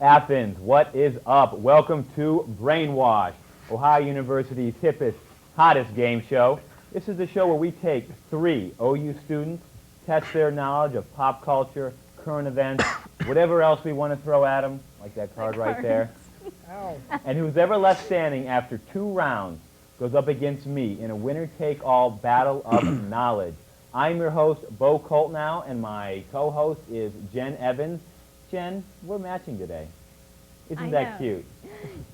Athens, what is up? Welcome to Brainwash, Ohio University's hippest, hottest game show. This is the show where we take 3 OU students, test their knowledge of pop culture, current events, whatever else we want to throw at them, like that card right there. And who's ever left standing after 2 rounds goes up against me in a winner-take-all battle of knowledge. I'm your host, Bo Coltnow, and my co-host is Jen Evans. Jen, we're matching today. Isn't that cute?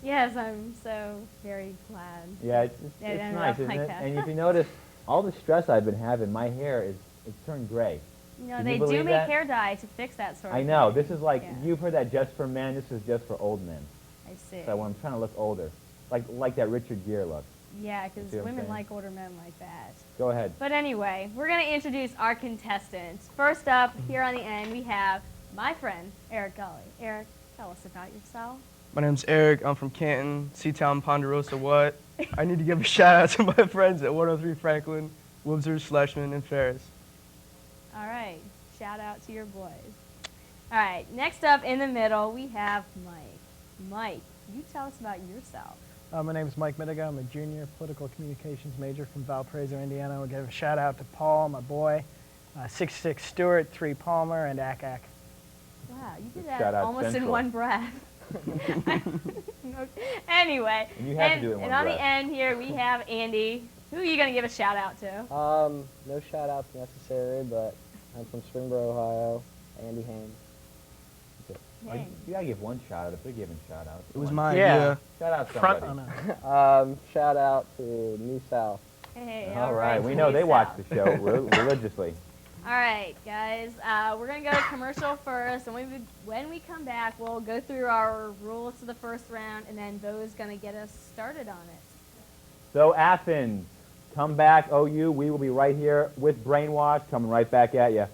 Yes, I'm so very glad. Yeah, it's nice, isn't it? And if you notice, all the stress I've been having, my hair it's turned gray. You know, they do make hair dye to fix that sort of thing. I know. This is like, you've heard that just for men. This is just for old men. I see. So when I'm trying to look older, like that Richard Gere look. Yeah, because women like older men like that. Go ahead. But anyway, we're going to introduce our contestants. First up, here on the end, we have my friend, Eric Gully. Eric, tell us about yourself. My name's Eric. I'm from Canton, Seatown, Ponderosa. What? I need to give a shout out to my friends at 103 Franklin, Wibser, Schlesman, and Ferris. All right. Shout out to your boys. All right. Next up in the middle, we have Mike. Mike, you tell us about yourself. My name is Mike Mittiga. I'm a junior political communications major from Valparaiso, Indiana. We'll give a shout out to Paul, my boy, 6'6" Stewart, 3 Palmer, and Ack. Wow, you did that almost in one breath. Anyway, and you have to do it in one and on breath. the end here we have Andy. Who are you going to give a shout out to? No shout outs necessary, but I'm from Springboro, Ohio. Andy Haynes. You gotta give one shout out if they're giving shout outs. It was my idea. Shout out somebody. Shout out to New South. Hey, all right. We know they watch the show religiously. All right, guys. We're going to go to commercial first, and when we come back, we'll go through our rules to the first round, and then Bo's going to get us started on it. So, Athens, come back, OU. We will be right here with Brainwash, coming right back at you.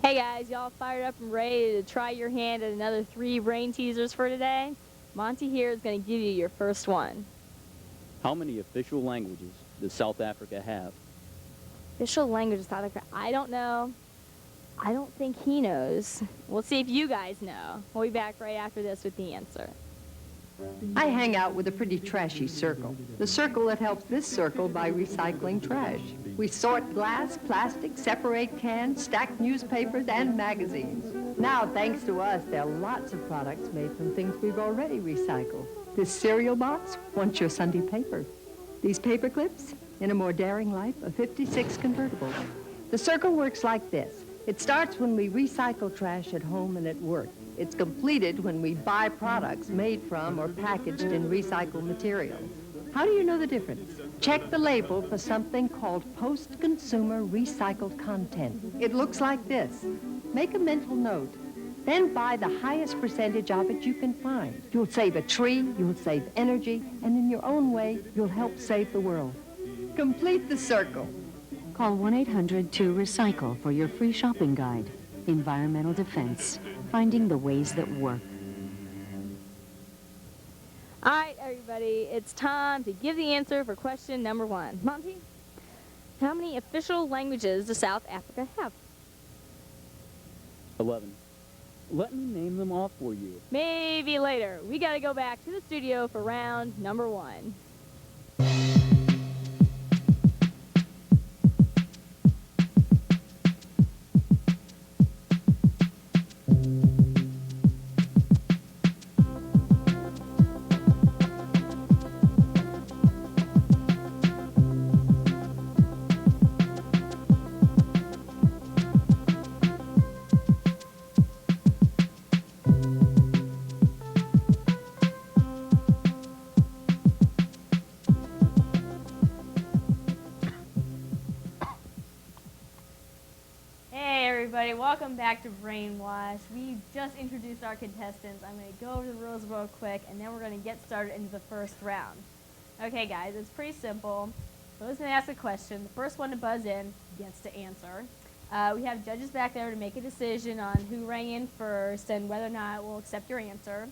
Hey, guys. Y'all fired up and ready to try your hand at another 3 brain teasers for today? Monty here is going to give you your first one. How many official languages does South Africa have? Official language of South Africa? I don't know. I don't think he knows. We'll see if you guys know. We'll be back right after this with the answer. I hang out with a pretty trashy circle. The circle that helps this circle by recycling trash. We sort glass, plastic, separate cans, stack newspapers, and magazines. Now, thanks to us, there are lots of products made from things we've already recycled. This cereal box wants your Sunday paper. These paper clips, in a more daring life, a 56 convertible. The circle works like this. It starts when we recycle trash at home and at work. It's completed when we buy products made from or packaged in recycled materials. How do you know the difference? Check the label for something called post-consumer recycled content. It looks like this. Make a mental note. Then buy the highest percentage of it you can find. You'll save a tree, you'll save energy, and in your own way, you'll help save the world. Complete the circle. Call 1-800-2-RECYCLE for your free shopping guide. Environmental Defense, finding the ways that work. All right, everybody, it's time to give the answer for question number 1. Monty, how many official languages does South Africa have? 11. Let me name them off for you. Maybe later. We got to go back to the studio for round number 1. Everybody, welcome back to Brainwash. We just introduced our contestants. I'm going to go over the rules real quick, and then we're going to get started into the first round. Okay, guys, it's pretty simple. Bo's going to ask a question. The first one to buzz in gets to answer. We have judges back there to make a decision on who rang in first and whether or not we'll accept your answer.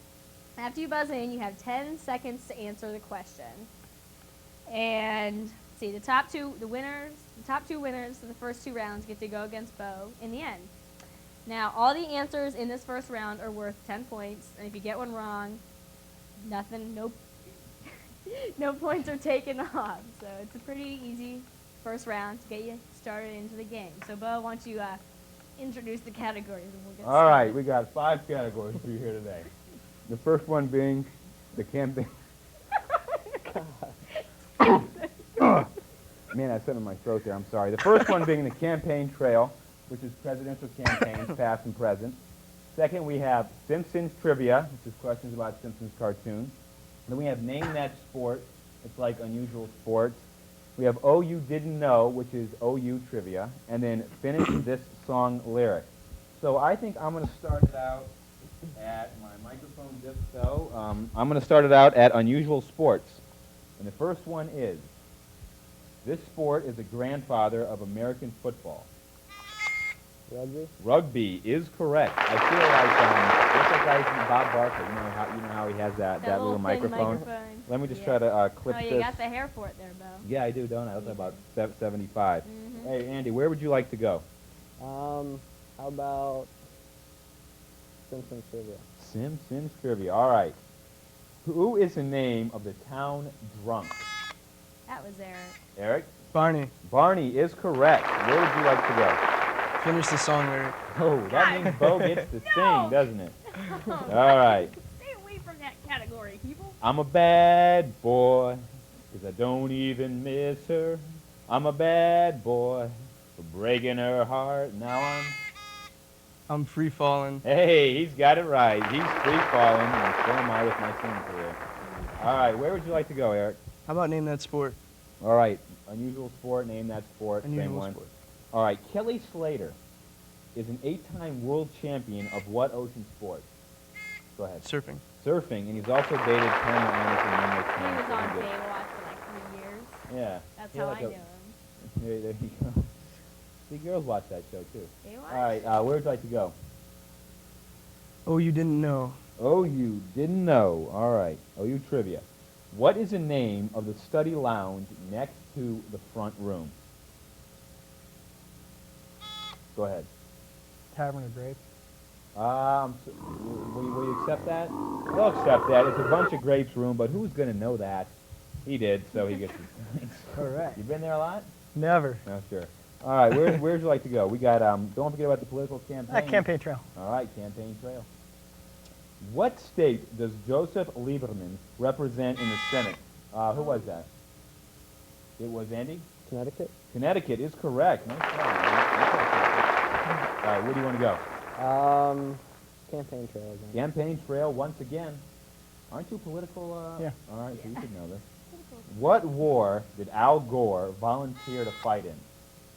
After you buzz in, you have 10 seconds to answer the question. And let's see, the top two winners of the first 2 rounds get to go against Bo in the end. Now, all the answers in this first round are worth 10 points, and if you get one wrong, nothing, no points are taken off. So it's a pretty easy first round to get you started into the game. So, Bo, why don't you introduce the categories and we'll get All right, started. we got 5 categories for you here today. The first one being the campaign. Man, I said in my throat there. I'm sorry. The first one being the campaign trail, which is presidential campaigns, past and present. Second, we have Simpsons trivia, which is questions about Simpsons cartoons. Then we have Name That Sport. It's like unusual sports. We have Oh You Didn't Know, which is OU trivia. And then Finish This Song lyric. So I think I'm going to start it out at my microphone just so. I'm going to start it out at unusual sports. And the first one is, this sport is the grandfather of American football. Rugby? Rugby is correct. I feel like just like guys from Bob Barker, you know how he has that little thin microphone. Let me just try to clip Oh, this. you got the hair for it there, Bo. Yeah, I do, don't I? That's about 75. Mhm. Hey, Andy, where would you like to go? How about Simpsons trivia? Simpsons trivia. All right. Who is the name of the town drunk? That was Eric. Eric? Barney, Barney is correct. Where would you like to go? finish the song lyric. Oh, that means Bo gets to No. sing, doesn't it? All right. Stay away from that category, people. I'm a bad boy, 'cause I don't even miss her. I'm a bad boy for breaking her heart. Now I'm free falling. hey, he's got it right. He's free falling, and so am I with my singing career. All right, where would you like to go, Eric? How about name that sport? All right, unusual sport, name that sport, same Unusual one. sport. All right, Kelly Slater is an 8-time world champion of what ocean sport? Go ahead. Surfing. Surfing, and he's also dated Pamela Anderson numerous He times. was so on he gets- Baywatch for like 3 years. Yeah. That's Yeah, how like I a- knew him. There you go. See, girls watch that show too. Baywatch? All right, where would you like to go? Oh, you didn't know. Oh, you didn't know. All right. Oh, you trivia. What is the name of the study lounge next to the front room? Go ahead. Tavern of Grapes. Will you accept that? They'll accept that. It's a bunch of grapes room, but who's going to know that? He did, so he gets his points. Correct. You been there a lot? Never. No, sure. All right, where'd you like to go? We got, don't forget about the political campaign. Campaign trail. All right, campaign trail. What state does Joseph Lieberman represent in the Senate? Who was that? It was Andy? Connecticut? Connecticut is correct. Nice try. All right, where do you want to go? Campaign trail again. Campaign trail once again. Aren't you political? Yeah. All right, so you should know this. What war did Al Gore volunteer to fight in?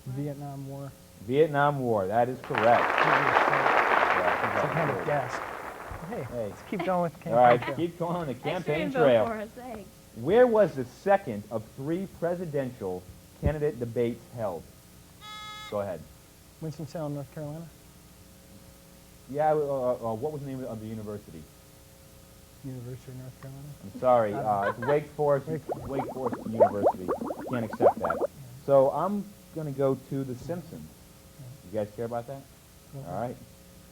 Vietnam War. Vietnam War. That is correct. It's Yeah, a kind of guess. Hey, Hey. let's keep going with the All campaign right, trail. keep going on the Extra campaign info trail. for us, thanks. Where was the second of 3 presidential candidate debates held? Go ahead. Winston-Salem, North Carolina. Yeah, what was the name of the university? University of North Carolina. I'm sorry, it's Wake Forest University. Can't accept that. So I'm going to go to The Simpsons. You guys care about that? All right.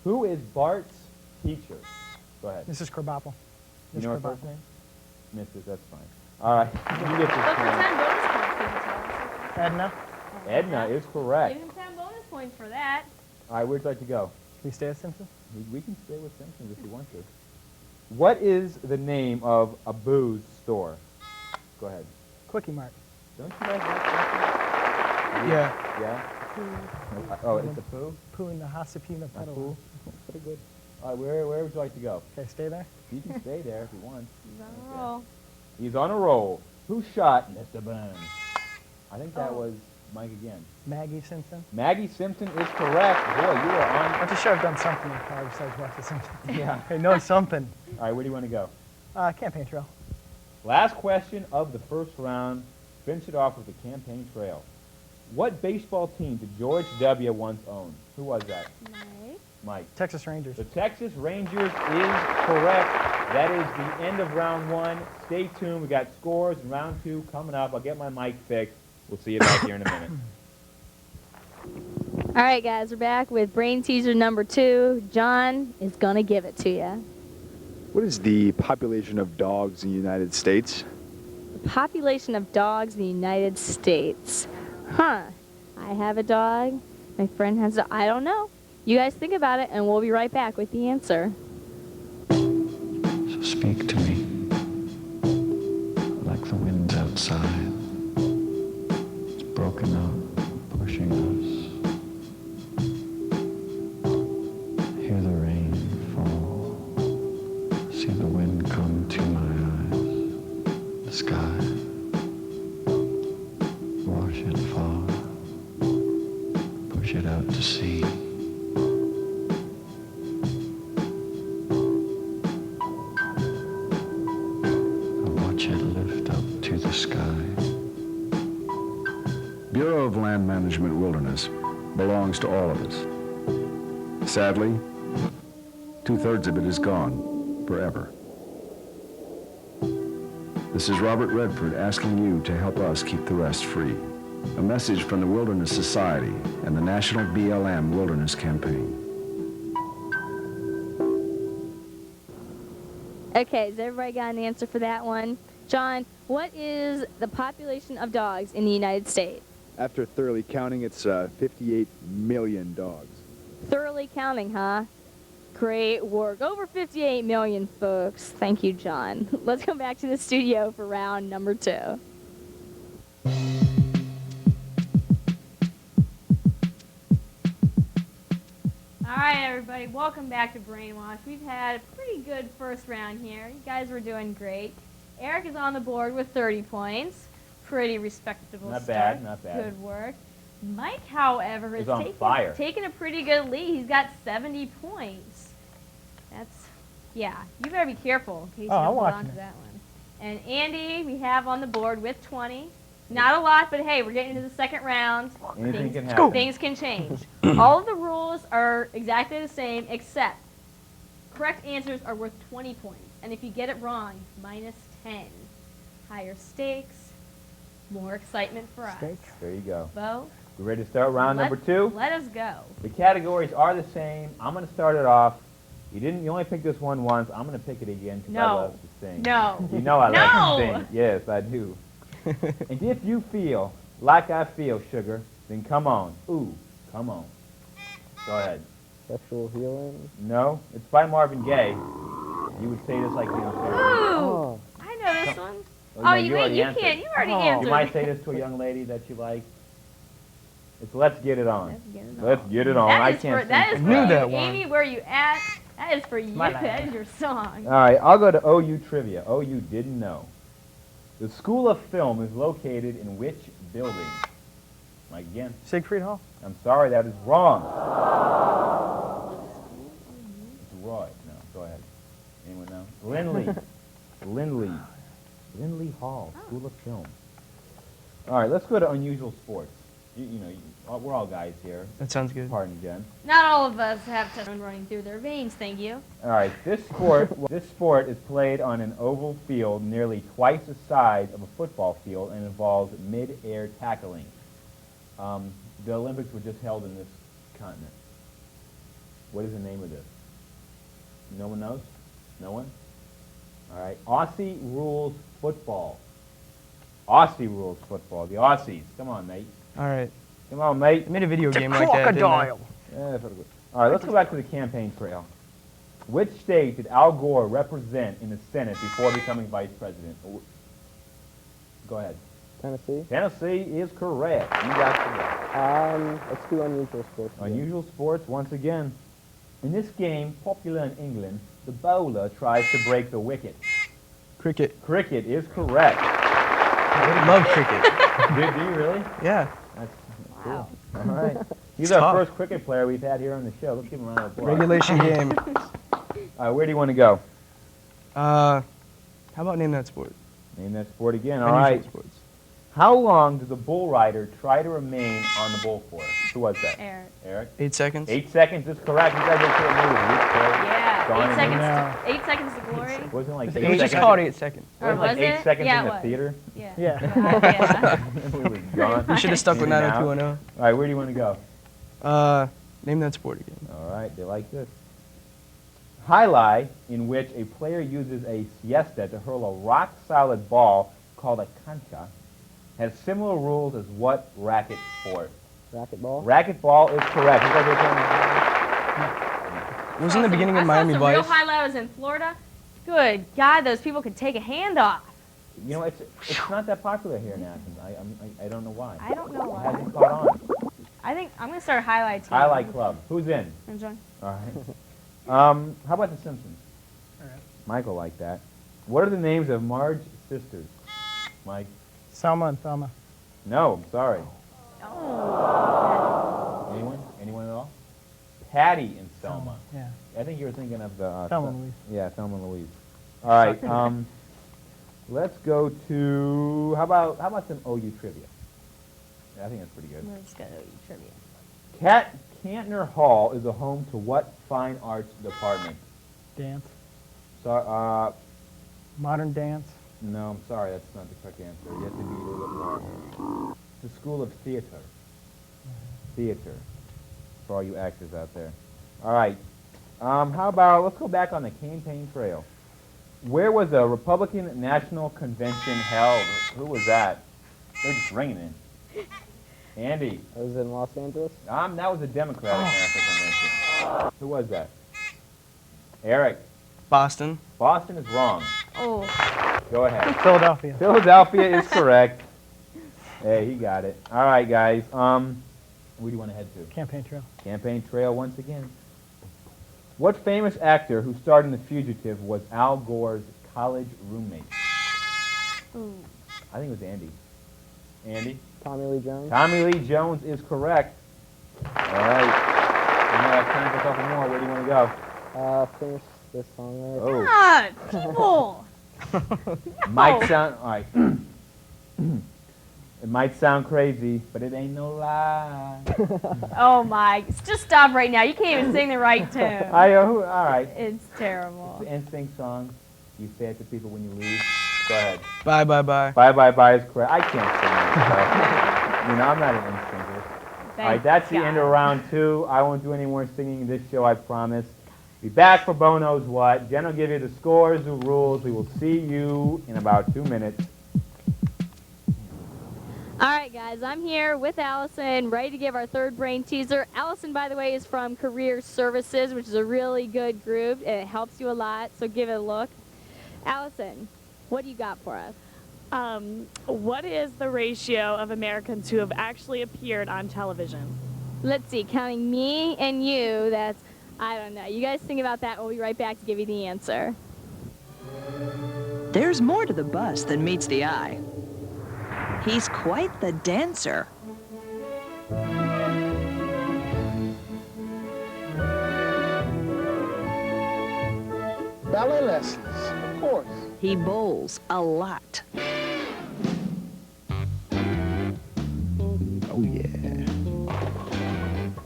Who is Bart's teacher? Go ahead. Mrs. Krabappel. You know her Krabappel. first name? Mrs. That's fine. All right. You get this But for point. 10 bonus points, can you tell us? Edna. Edna is Give correct. him 10 bonus points for that. All right, where'd you like to go? Can we stay at Simpson? We can stay with Simpsons if you want to. What is the name of a booze store? Go ahead. Quickie Mart. Don't you guys like that? Yeah. Yeah? Oh, it's a poo? Poo in the Hasapina A pedal. poo? Pretty good. All right, where would you like to go? Okay, stay there. You can stay there if you want. He's on a roll. He's on a roll. Who shot Mr. Burns? I think that was Mike again. Maggie Simpson. Maggie Simpson is correct. Boy, you are on. I'm just sure I've done something in car besides watch The Simpsons. Yeah. I know something. All right, where do you want to go? Campaign trail. Last question of the first round. Finish it off with the campaign trail. What baseball team did George W. once own? Who was that? Mike. Mike. Texas Rangers. The Texas Rangers is correct. That is the end of round 1. Stay tuned. We got scores in round 2 coming up. I'll get my mic fixed. We'll see you back here in a minute. All right, guys, we're back with brain teaser number 2. John is going to give it to you. What is the population of dogs in the United States? The population of dogs in the United States. Huh. I have a dog. My friend has a... I don't know. You guys think about it, and we'll be right back with the answer. So speak to me like the wind outside. It's broken up, pushing us. Hear the rain fall. See the wind come to my eyes. The sky. Wash it far. Push it out to sea. Bureau of Land Management Wilderness belongs to all of us. Sadly, 2/3 of it is gone forever. This is Robert Redford asking you to help us keep the rest free. A message from the Wilderness Society and the National BLM Wilderness Campaign. Okay, has everybody got an answer for that one? John, what is the population of dogs in the United States? After thoroughly counting, it's 58 million dogs. Thoroughly counting, huh? Great work. Over 58 million, folks. Thank you, John. Let's come back to the studio for round number 2. All right, everybody, welcome back to Brainwash. We've had a pretty good first round here. You guys were doing great. Eric is on the board with 30 points. Pretty respectable Not start. bad, not bad. Good work. Mike, however, is He's on fire. taking a pretty good lead. He's got 70 points. That's, yeah, you better be careful in case you I'm don't hold on watching to it. that one. And Andy, we have on the board with 20. Not a lot, but hey, we're getting into the second round. Anything can happen. Things can change. All of the rules are exactly the same, except correct answers are worth 20 points. And if you get it wrong, minus 10. Higher stakes, more excitement for us. There you go. Bo? We ready to start round number 2? Let us go. The categories are the same. I'm going to start it off. You only picked this one once. I'm going to pick it again because I No. love to sing. No. You know I No. like to sing. Yes, I do. And if you feel like I feel, sugar, then come on. Ooh, come on. Go ahead. Sexual healing. No, it's by Marvin Gaye. You would say this like you know. Oh. I know this one. Oh, Oh, no, you already answered. can't. You already You answered. might say this to a young lady that you like. It's Let's Get It On. Let's get it on. Let's Get It On. That I is can't for, that sing is for for Knew you. that one. Amy, where you at? That is for you. My That is your song. All right, I'll go to OU Trivia. OU didn't know. The School of Film is located in which building? Mike again. Siegfried Hall? I'm sorry, that is wrong. It's Roy. No, go ahead. Anyone know? Lindley Hall, School of Film. All right, let's go to unusual sports. We're all guys here. That sounds good. Pardon, Jen. Not all of us have testosterone running through their veins, thank you. All right, this sport is played on an oval field nearly twice the size of a football field and involves mid-air tackling. The Olympics were just held in this continent. What is the name of this? No one knows? No one? All right, Aussie rules football. Aussie rules football. The Aussies. Come on, mate. All right. Come on, mate. I made a video It's a game like that, didn't I? crocodile. Yeah, all right, let's go back to the campaign trail. Which state did Al Gore represent in the Senate before becoming vice president? Go ahead. Tennessee. Tennessee is correct. You got correct. Let's do unusual sports. again. Unusual sports once again. In this game, popular in England, the bowler tries to break the wicket. Cricket. Cricket is correct. I love cricket. Do you really? Yeah. That's Wow. cool. All right. He's It's our tough. first cricket player we've had here on the show. Let's give him a round of applause. Regulation game. All right, where do you want to go? How about name that sport? Name that sport again. All Unusual right. sports. How long does a bull rider try to remain on the bull course? Who was that? Eric. Eric? 8 seconds. 8 seconds is correct. You guys are pretty moving. Yeah. gone. 8 seconds. No. 8 seconds to glory. Wasn't like It's 8 We seconds. just called 8 seconds. Or Wasn't like was 8 it? seconds Yeah, in it the was. theater. Yeah. Yeah. Yeah. We was gone. You should have stuck with In and out. 90210. All right, where do you want to go? Name that sport again. All right, they like this. Highlight, in which a player uses a siesta to hurl a rock-solid ball called a cancha, has similar rules as what racket sport? Racquetball. Racquetball is correct. You guys are playing- Was in the beginning of Miami I saw some real Vice. highlights in Florida. Good God, those people could take a hand off. You know, it's not that popular here in Athens. I don't know why. I don't know It why. hasn't caught on. I think I'm gonna start a highlight team. Highlight Club. Who's in? I'm joining. All right. How about The Simpsons? All right. Michael liked that. What are the names of Marge's sisters? Mike? Selma and Thelma. No, I'm sorry. Oh. Anyone? Anyone at all? Patty and Selma. Yeah. I think you were thinking of the... Thelma and Louise. Yeah, Thelma and Louise. All right. Let's go to... How about some OU trivia? I think that's pretty good. Let's go trivia. Cantner Hall is a home to what fine arts department? Dance. So, Modern dance. no, I'm sorry, that's not the correct answer. You have to be a little bit more. The School of Theater. Theater. For all you actors out there. All right. How about, let's go back on the campaign trail. Where was the Republican National Convention held? Who was that? They're just ringing in. Andy. I was in Los Angeles. That was a Democratic National Convention. Who was that? Eric. Boston. Boston is wrong. Oh. Go ahead. Philadelphia. Philadelphia is correct. Hey, he got it. All right, guys. Where do you want to head to? Campaign trail. Campaign trail once again. What famous actor who starred in The Fugitive was Al Gore's college roommate? Ooh. I think it was Andy. Andy? Tommy Lee Jones. Tommy Lee Jones is correct. All right. We might have time for a couple more. Where do you want to go? Finish this song right. Oh. God, people. Might sound, all right. It might sound crazy, but it ain't no lie. Oh my! Just stop right now. You can't even sing the right tune. All right. It's terrible. The NSYNC song. You say it to people when you leave. Go ahead. Bye, bye, bye. Bye, bye, bye is correct. I can't sing that. So, I'm not an NSYNCer. All right, that's the end of round 2. I won't do any more singing this show, I promise. Be back for Bo Knows What. Jen will give you the scores, the rules. We will see you in about 2 minutes. All right, guys, I'm here with Allison, ready to give our third brain teaser. Allison, by the way, is from Career Services, which is a really good group, and it helps you a lot, so give it a look. Allison, what do you got for us? What is the ratio of Americans who have actually appeared on television? Let's see, counting me and you, that's, I don't know. You guys think about that. We'll be right back to give you the answer. There's more to the bus than meets the eye. He's quite the dancer. Ballet lessons, of course. He bowls a lot. Oh, yeah.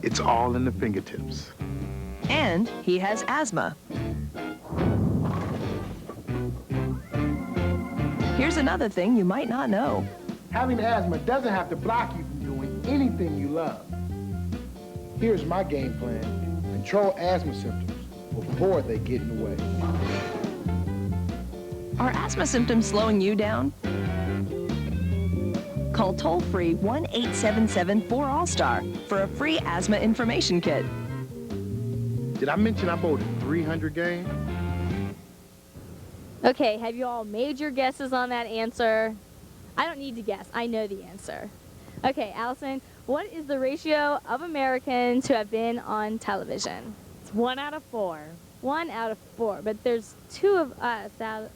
It's all in the fingertips. And he has asthma. Here's another thing you might not know. Having asthma doesn't have to block you from doing anything you love. Here's my game plan. Control asthma symptoms before they get in the way. Are asthma symptoms slowing you down? Call toll-free 1-877-4-ALL-STAR for a free asthma information kit. Did I mention I bowled 300 games? Okay, have you all made your guesses on that answer? I don't need to guess. I know the answer. Okay, Allison, what is the ratio of Americans who have been on television? It's 1 out of 4. 1 out of 4, but there's 2 of us out.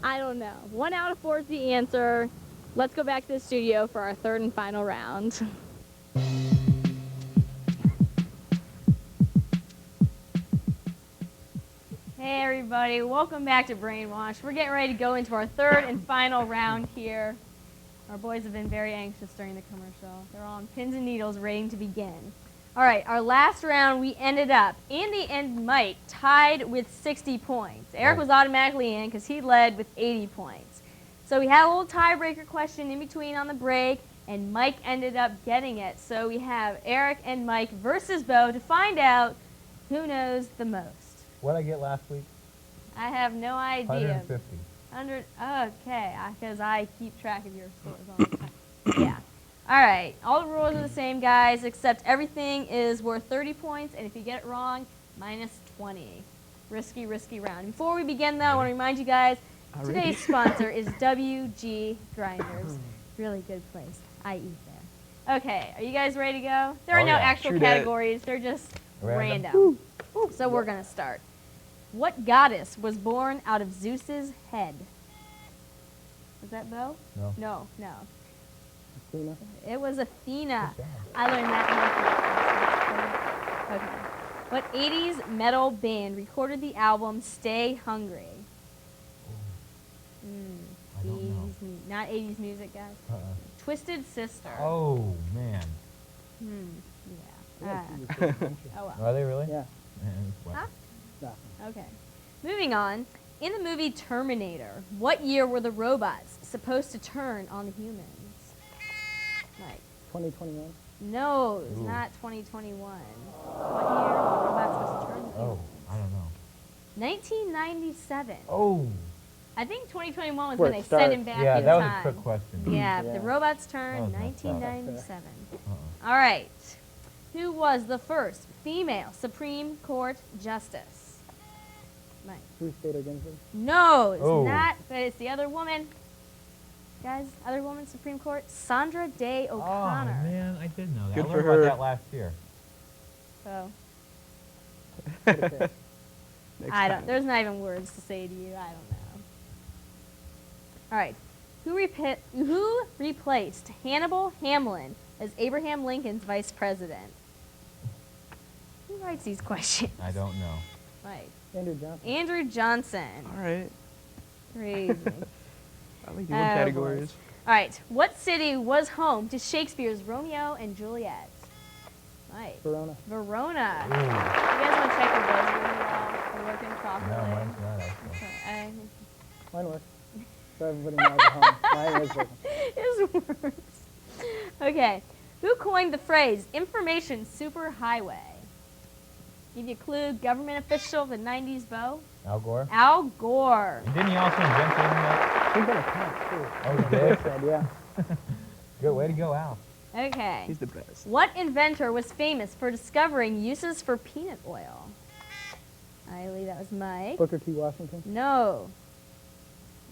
I don't know. 1 out of 4 is the answer. Let's go back to the studio for our third and final round. Hey everybody, welcome back to Brainwash. We're getting ready to go into our third and final round here. Our boys have been very anxious during the commercial. They're all on pins and needles waiting to begin. All right, our last round, we ended up, Andy and Mike tied with 60 points. Eric was automatically in because he led with 80 points. So we had a little tiebreaker question in between on the break, and Mike ended up getting it. So we have Eric and Mike versus Bo to find out who knows the most. What did I get last week? I have no idea. 150. 100. Okay, because I keep track of your scores all the time. Yeah. All right. All the rules are the same, guys, except everything is worth 30 points, and if you get it wrong, minus 20. Risky, risky round. Before we begin, though, I want to remind you guys, today's sponsor is WG Grinders. Really good place. I eat there. Okay, are you guys ready to go? There are no actual categories. They're just random. So we're going to start. What goddess was born out of Zeus's head? Was that Bo? No. No, no. Athena. It was Athena. I learned that. Okay. What 80s metal band recorded the album Stay Hungry? I don't know. Not 80s music, guys. Twisted Sister. Oh, man. Yeah. Oh, well. Are they really? Yeah. Huh? No. Okay. Moving on. In the movie Terminator, what year were the robots supposed to turn on the humans? Mike. 2021. No, it's not 2021. What year were the robots supposed to turn on the humans? I don't know. 1997. Oh. I think 2021 was Where when it they sent him starts. back in that was time. a trick question. Yeah, Yeah. the robots turned That was messed up. 1997. All right. Who was the first female Supreme Court Justice? Mike. Ruth Bader Ginsburg. No, it's Oh. not, but it's the other woman. Guys, other woman Supreme Court, Sandra Day O'Connor. Oh, man, I did know that. Good I for learned her. about that last year. So, Okay. I don't. There's not even words to say to you. I don't know. All right. Who replaced Hannibal Hamlin as Abraham Lincoln's vice president? Who writes these questions? I don't know. Right. Andrew Johnson. Andrew Johnson. All right. Crazy. I like doing categories. All right. What city was home to Shakespeare's Romeo and Juliet? Right. Verona. Verona. Ooh. You guys want to check your buzzers while we're working properly? No, mine's not actually. Okay. Mine works. So everybody knows at home. Mine is working. His words. Okay. Who coined the phrase information superhighway? Give you a clue. Government official of the 90s, Bo? Al Gore? Al Gore. And didn't he also invent the internet? He's been a cop, too. Oh, he did? Said, yeah. Good way to go, Al. Okay. He's the best. What inventor was famous for discovering uses for peanut oil? I believe that was Mike. Booker T. Washington. No.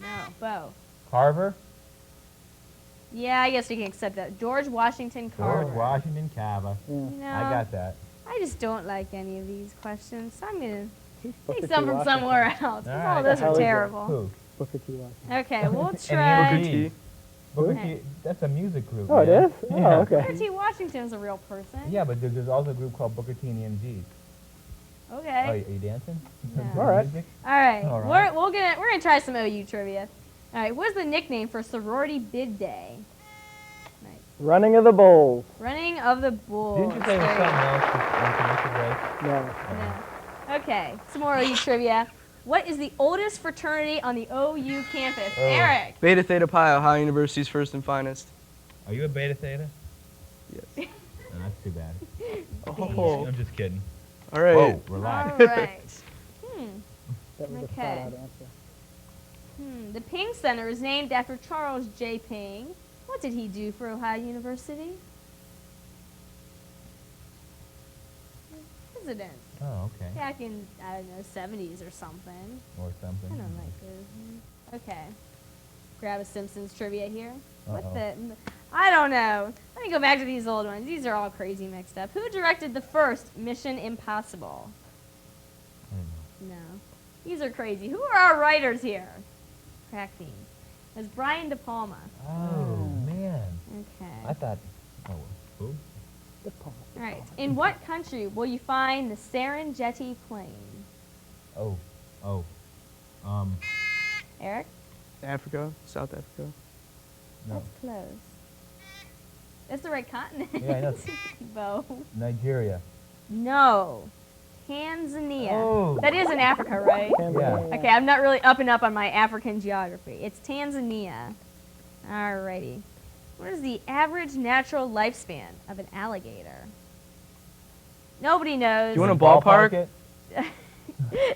No, Bo. Carver? Yeah, I guess we can accept that. George Washington Carver. George Washington Carver. Yeah. You know, I got that. I just don't like any of these questions, so I'm going to Booker take T. some from Washington. somewhere else. 'Cause All all right. those How are is it? terrible. Who? Booker T. Washington. Okay, we'll And try. Booker T. Booker Okay. T. That's a music group. Oh, it man. is? Yeah. Oh, okay. Booker T. Washington's a real person. Yeah, but there's also a group called Booker T and the MGs. Okay. Oh, are you dancing? No. To All right. music? All right. All right. We're gonna try some OU trivia. All right. What's the nickname for sorority bid day? Right. Running of the Bulls. Running of the Bulls. Didn't you say it was There something else on commercial break? No. No. Okay. Some more OU trivia. What is the oldest fraternity on the OU campus? Oh. Eric. Beta Theta Pi, Ohio University's first and finest. Are you a Beta Theta? Yes. No, that's too bad. Oh. I'm just kidding. All right. Whoa, relax. All right. That was Okay. a thought-out answer. The Ping Center is named after Charles J. Ping. What did he do for Ohio University? President. Oh, okay. Back in, I don't know, 70s or something. Or I something. don't like this. Okay. Grab a Simpsons trivia here. What Uh-oh. the? I don't know. Let me go back to these old ones. These are all crazy mixed up. Who directed the first Mission Impossible? I don't know. No. These are crazy. Who are our writers here? Crack me. It was Brian De Palma. Oh, man. Okay. I thought, oh, who? All right. In what country will you find the Serengeti Plain? Oh, Eric? Africa, South Africa. no. That's close. That's the right continent. Yeah, I know. Bo. Nigeria. No. Tanzania. Oh. That is in Africa, right? Yeah. Okay, I'm not really up and up on my African geography. It's Tanzania. Alrighty. What is the average natural lifespan of an alligator? Nobody knows. You want a ballpark? it?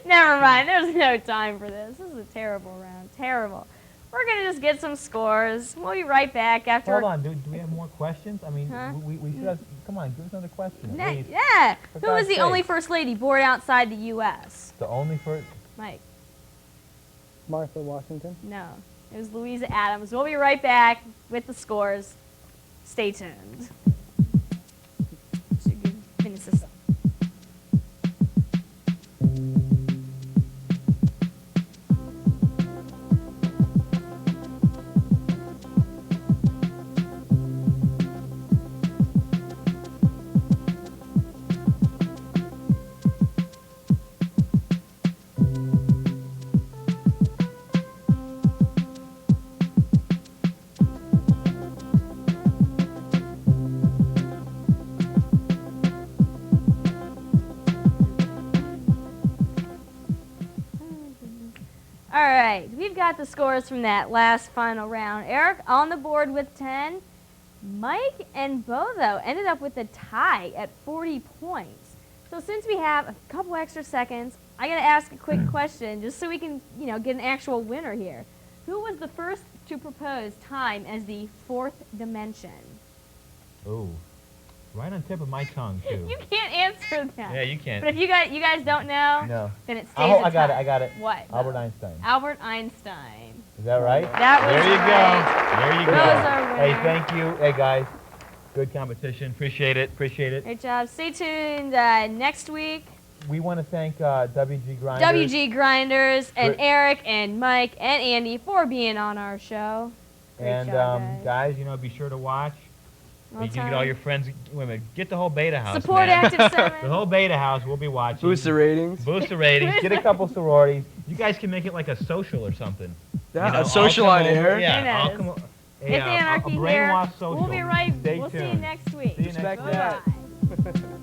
Never mind. There's no time for this. This is a terrible round. Terrible. We're going to just get some scores. We'll be right back after. Hold on. Do we have more questions? I mean, Huh? we should have. Come on, give us another question. at least. Yeah. For Who was God's the sake. only first lady born outside the U.S.? The only first. Mike. Martha Washington. No. It was Louisa Adams. We'll be right back with the scores. Stay tuned. Should finish this up. All right, we've got the scores from that last final round. Eric on the board with 10. Mike and Bo, though, ended up with a tie at 40 points. So since we have a couple extra seconds, I got to ask a quick question just so we can, get an actual winner here. Who was the first to propose time as the fourth dimension? Oh, right on tip of my tongue too. You can't answer that. Yeah, you can't. But if you guys don't know, No. then it stays Oh, a I got it. tie. I got it. What? Albert Einstein. Albert Einstein. Is that right? That was There you right. go. There you Those go. are Hey, winners. thank you. Hey, guys. Good competition. Appreciate it. Appreciate it. Great job. Stay tuned next week. We want to thank WG Grinders. WG Grinders and Great. Eric and Mike and Andy for being on our show. Great And job, guys. guys, be sure to watch. All You can time. get all your friends. Wait a minute. Get the whole Beta House. Support man. Active 7. The whole Beta House. We'll be watching. Boost the ratings. Boost the ratings. Get a couple sororities. You guys can make it like a social or something. Yeah, a social on air. Yeah, I'll Who come. knows? Hey, It's Anarchy a here. Brainwash social. We'll be right. Stay We'll see you tuned. next week. See you next Respect week. that. Bye.